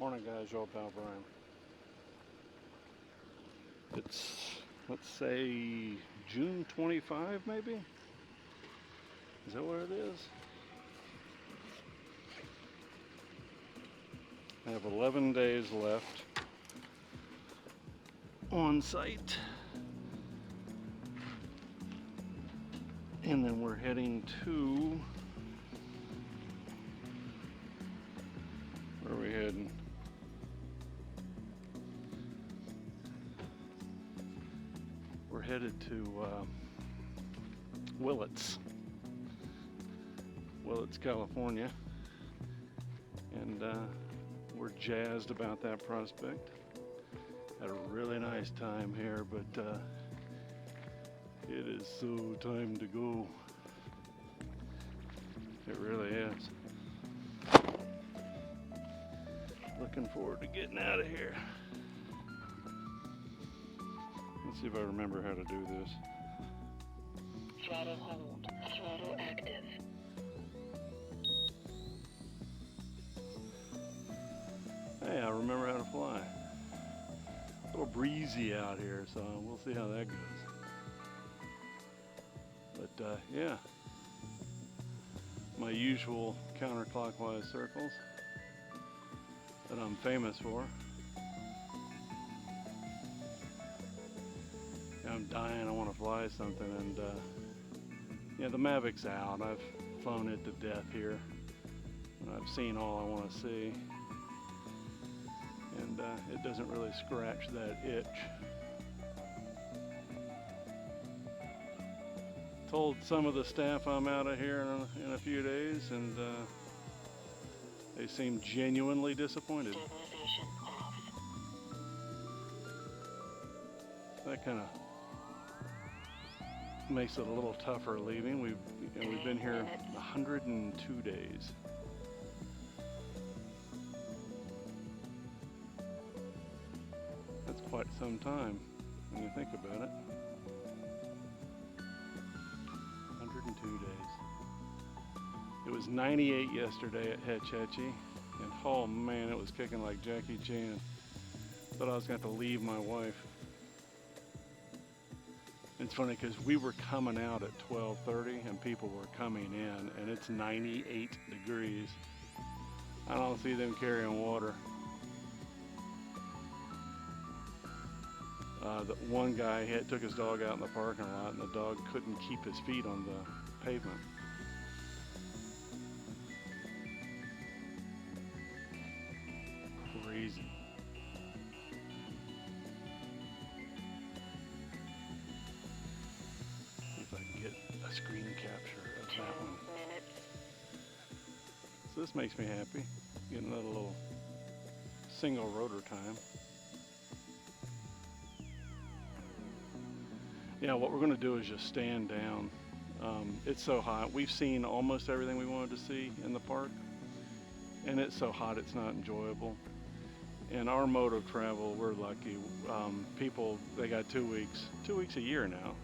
Morning guys, your pal Brian. It's, let's say, June 25 maybe? Is that what it is? I have 11 days left on site. And then we're heading to, where are we heading? We're headed to Willits, California, and we're jazzed about that prospect. Had a really nice time here, but it is so time to go. It really is. Looking forward to getting out of here. Let's see if I remember how to do this. Throttle hold. Throttle active. Hey, I remember how to fly. A little breezy out here, so we'll see how that goes. But yeah, my usual counterclockwise circles that I'm famous for. I'm dying, I want to fly something, and yeah, the Mavic's out. I've flown it to death here, and I've seen all I want to see, and it doesn't really scratch that itch. Told some of the staff I'm out of here in a few days, and they seem genuinely disappointed. Stabilization off. That kind of makes it a little tougher leaving. We've been here 102 days. That's quite some time when you think about it. 102 days. It was 98 yesterday at Hetch Hetchy, and oh man, it was kicking like Jackie Chan. Thought I was going to have to leave my wife. It's funny because we were coming out at 12:30 and people were coming in, and it's 98 degrees. I don't see them carrying water. The one guy took his dog out in the parking lot, and the dog couldn't keep his feet on the pavement. Crazy. If I can get a screen capture of that one. 10 minutes. So this makes me happy, getting a little single rotor time. Yeah, what we're going to do is just stand down. It's so hot. We've seen almost everything we wanted to see in the park, and it's so hot it's not enjoyable. In our mode of travel, we're lucky. People, they got 2 weeks a year now,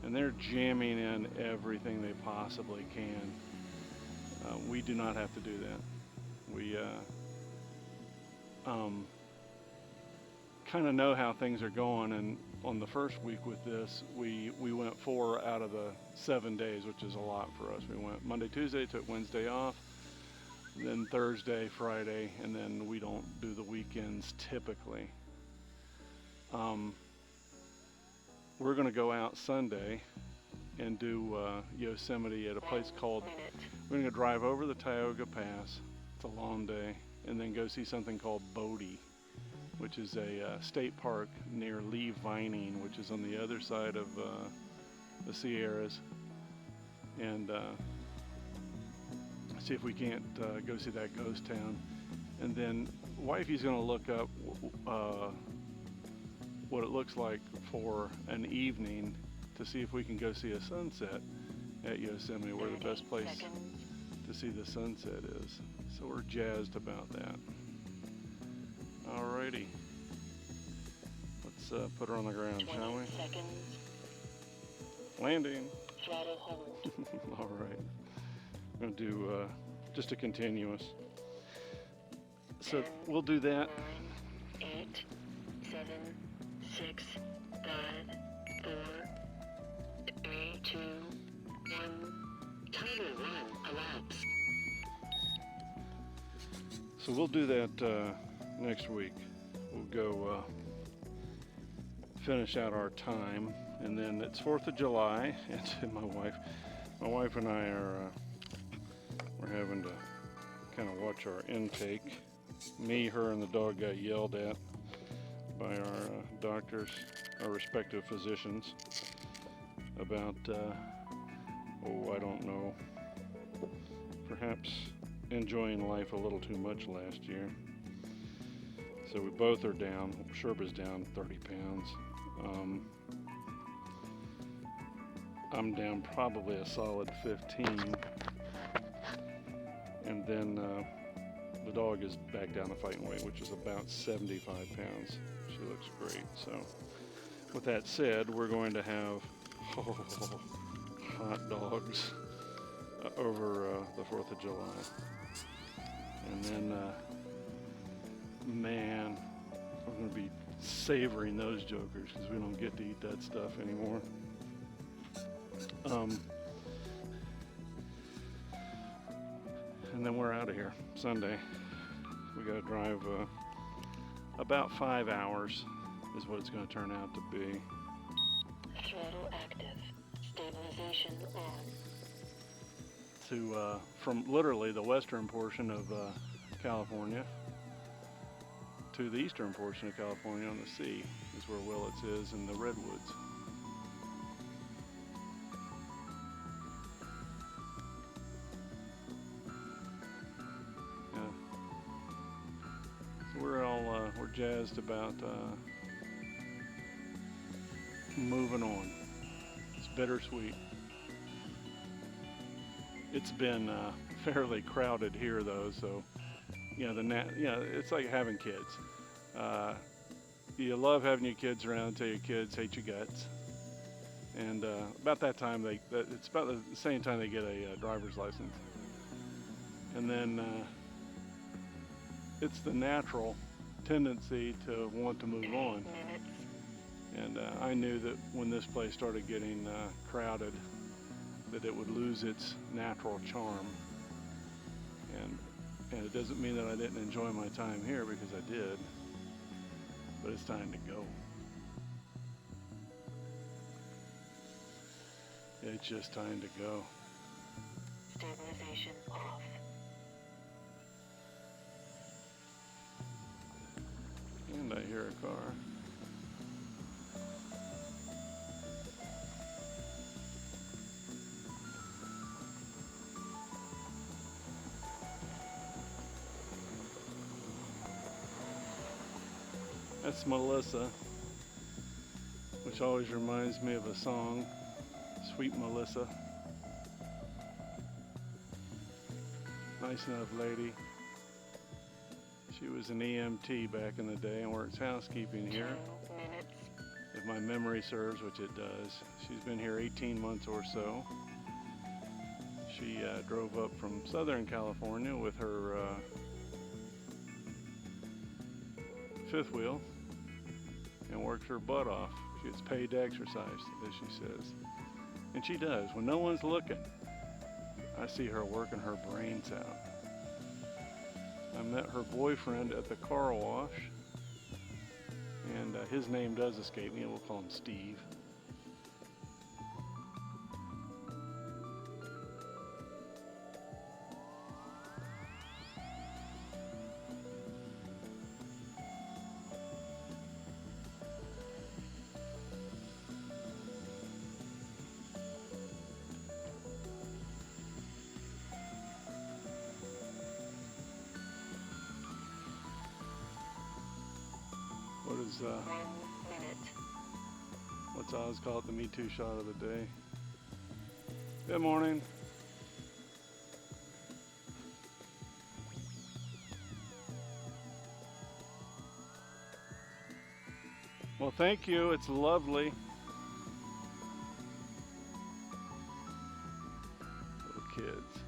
and they're jamming in everything they possibly can. We do not have to do that. We kind of know how things are going, and on the first week with this, we went 4 out of the 7 days, which is a lot for us. We went Monday, Tuesday, took Wednesday off, then Thursday, Friday, and then we don't do the weekends typically. We're going to go out Sunday and do Yosemite at a place called, we're going to drive over the Tioga Pass. It's a long day, and then go see something called Bodie, which is a state park near Lee Vining, which is on the other side of the Sierras, and see if we can't go see that ghost town. And then wifey's going to look up what it looks like for an evening to see if we can go see a sunset at Yosemite, where the best place to see the sunset is. So we're jazzed about that. Alrighty, let's put her on the ground, shall we? Seconds. Landing. Throttle hold. All right, I'm going to do just a continuous. So we'll do that. 9, 8, 7, 6, 5, 4, 3, 2, 1. Timer 1 elapsed. So we'll do that next week. We'll go finish out our time, and then it's 4th of July, and my wife and I are we're having to kind of watch our intake. Me, her, and the dog got yelled at by our doctors, our respective physicians, about I don't know, perhaps enjoying life a little too much last year. So we both are down. Sherba's down 30 pounds. I'm down probably a solid 15. And then the dog is back down to fighting weight, which is about 75 pounds. She looks great. So with that said, we're going to have hot dogs over the 4th of July. And then, man, we're going to be savoring those jokers because we don't get to eat that stuff anymore. And then we're out of here Sunday. We got to drive about 5 hours is what it's going to turn out to be. Throttle active. Stabilization on. To from literally the western portion of California to the eastern portion of California on the sea is where Willits is, in the redwoods. Yeah. So we're jazzed about moving on. It's bittersweet. It's been fairly crowded here, though, so it's like having kids. You love having your kids around until your kids hate your guts. And about that time, it's about the same time they get a driver's license. And then it's the natural tendency to want to move on. And I knew that when this place started getting crowded, that it would lose its natural charm. And it doesn't mean that I didn't enjoy my time here, because I did. But it's time to go. It's just time to go. Stabilization off. And I hear a car. That's Melissa, which always reminds me of a song, Sweet Melissa. Nice enough lady. She was an EMT back in the day and works housekeeping here. 2 minutes. If my memory serves, which it does. She's been here 18 months or so. She drove up from Southern California with her fifth wheel and worked her butt off. She gets paid to exercise, as she says. And she does. When no one's looking, I see her working her brains out. I met her boyfriend at the car wash, and his name does escape me. We'll call him Steve. What is 1 minute. what's Oz call it, the Me Too shot of the day? Good morning. Well, thank you. It's lovely. Little kids.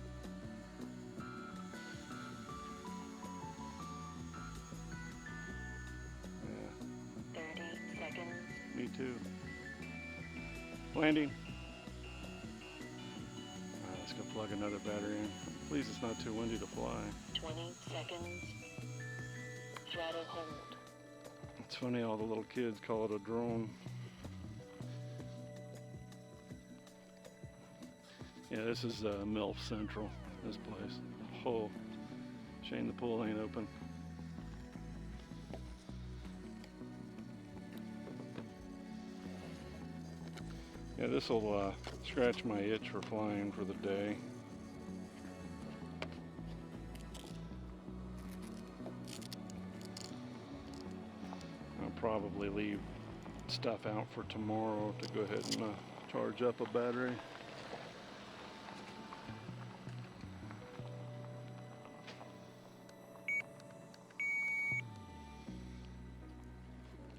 too. Landing. Alright, let's go plug another battery in. Please, it's not too windy to fly. 20 seconds. Throttle hold. It's funny, all the little kids call it a drone. Yeah, this is MILF Central, this place. Oh, shame the pool ain't open. Yeah, this will scratch my itch for flying for the day. I'll probably leave stuff out for tomorrow to go ahead and charge up a battery.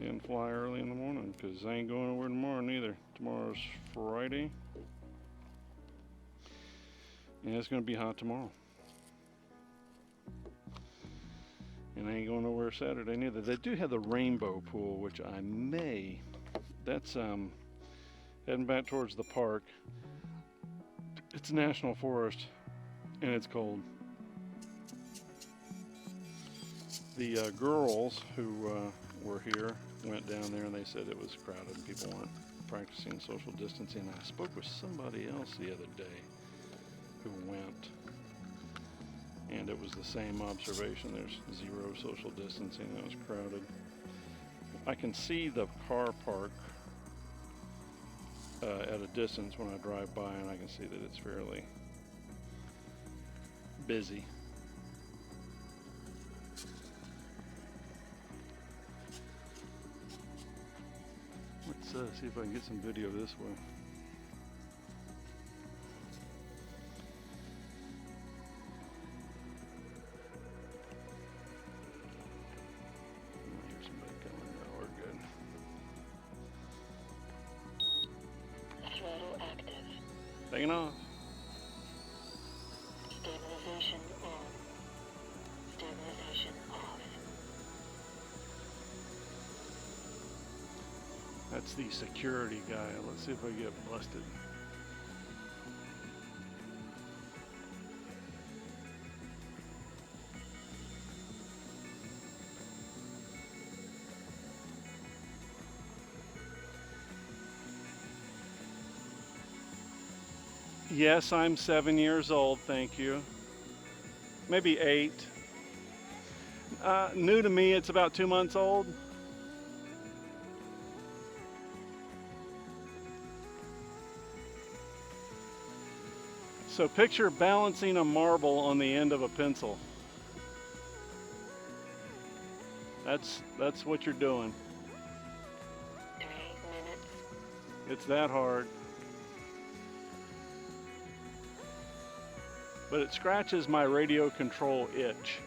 Didn't fly early in the morning because I ain't going nowhere tomorrow neither. Tomorrow's Friday. And it's going to be hot tomorrow. And I ain't going nowhere Saturday neither. They do have the rainbow pool, which I may. That's heading back towards the park. It's national forest and it's cold. The girls who were here went down there and they said it was crowded and people weren't practicing social distancing. I spoke with somebody else the other day who went, and it was the same observation. There's zero social distancing. It was crowded. I can see the car park at a distance when I drive by, and I can see that it's fairly busy. Let's see if I can get some video this way. I hear somebody coming. No, we're good. Throttle active. Taking off. Stabilization on. Stabilization off. That's the security guy. Let's see if I get busted. Yes, I'm 7 years old, thank you. Maybe 8. New to me, it's about 2 months old. So picture balancing a marble on the end of a pencil. That's what you're doing. 3 minutes. It's that hard. But it scratches my radio control itch.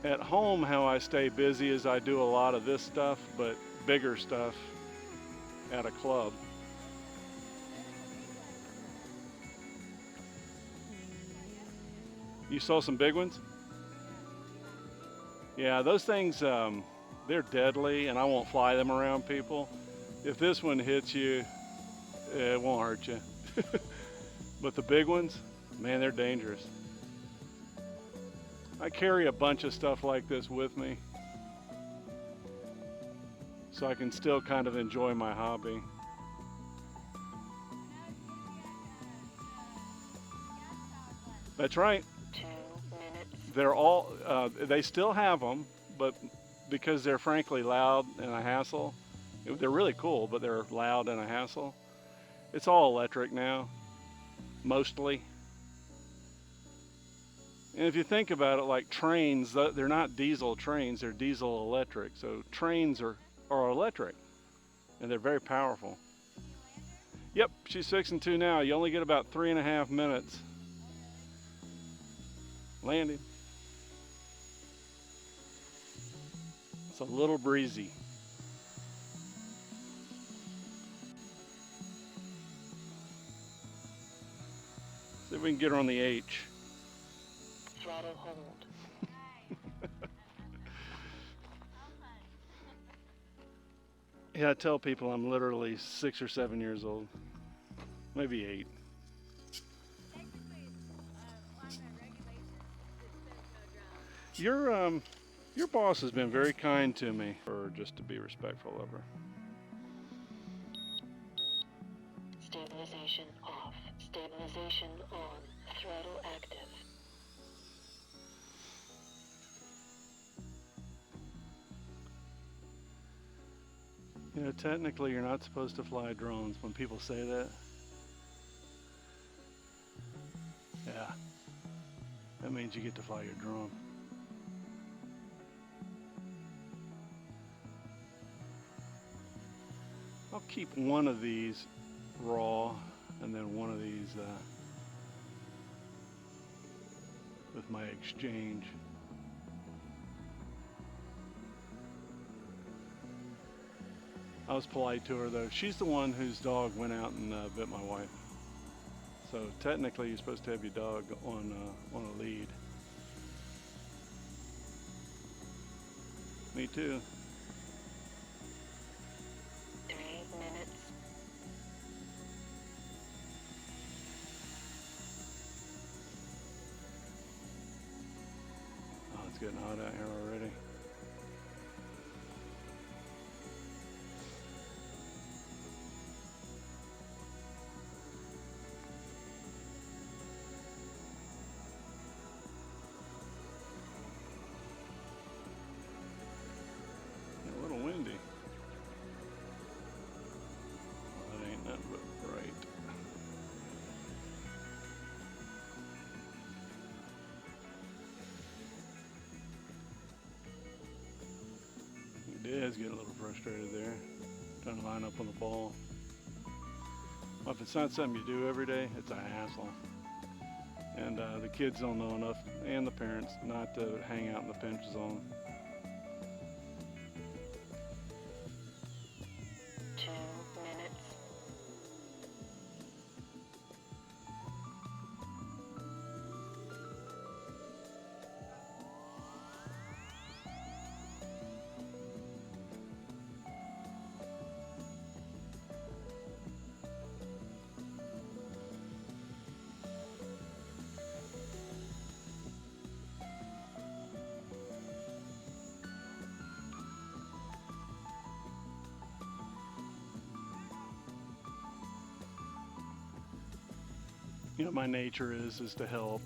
At home, how I stay busy is I do a lot of this stuff, but bigger stuff at a club. You saw some big ones? Yeah, those things, they're deadly, and I won't fly them around people. If this one hits you, it won't hurt you. But the big ones, man, they're dangerous. I carry a bunch of stuff like this with me, so I can still kind of enjoy my hobby. That's right. 2 minutes. They're all, they still have them, but because they're frankly loud and a hassle, they're really cool, but they're loud and a hassle. It's all electric now, mostly. And if you think about it, like trains, they're not diesel trains, they're diesel electric. So trains are electric, and they're very powerful. Yep, she's fixing to now. You only get about 3.5 minutes. Landing. It's a little breezy. See if we can get her on the H. Throttle hold. Yeah, I tell people I'm literally 6 or 7 years old, maybe 8. Your boss has been very kind to me, or just to be respectful of her. Stabilization off. Stabilization on. Throttle active. You know, technically you're not supposed to fly drones. When people say that, yeah, that means you get to fly your drone. I'll keep one of these raw and then one of these with my exchange. I was polite to her though. She's the one whose dog went out and bit my wife. So technically you're supposed to have your dog on a lead. Me too. 3 minutes. Oh, it's getting hot out here already. A little windy. Well, that ain't nothing but right. Dad's getting a little frustrated there, trying to line up on the ball. Well, if it's not something you do every day, it's a hassle. And the kids don't know enough, and the parents, not to hang out in the pinch zone. 2 minutes. You know, my nature is to help,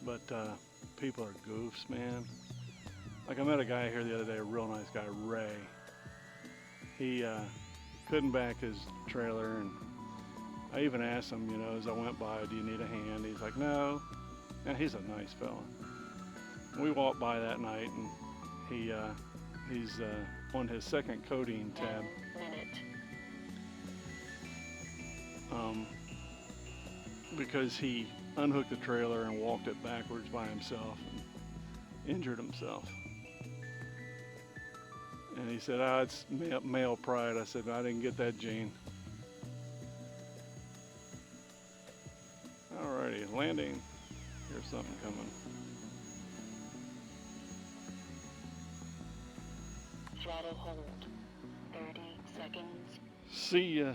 but people are goofs, man. Like I met a guy here the other day, a real nice guy, Ray. He couldn't back his trailer, and I even asked him, you know, as I went by, do you need a hand? He's like, no. And he's a nice fella. We walked by that night, and he's on his second coating tab. 1 minute. Because he unhooked the trailer and walked it backwards by himself and injured himself. And he said, it's male pride. I said, I didn't get that, Gene. Alrighty, landing. Here's something coming. Throttle hold. 30 seconds. See ya.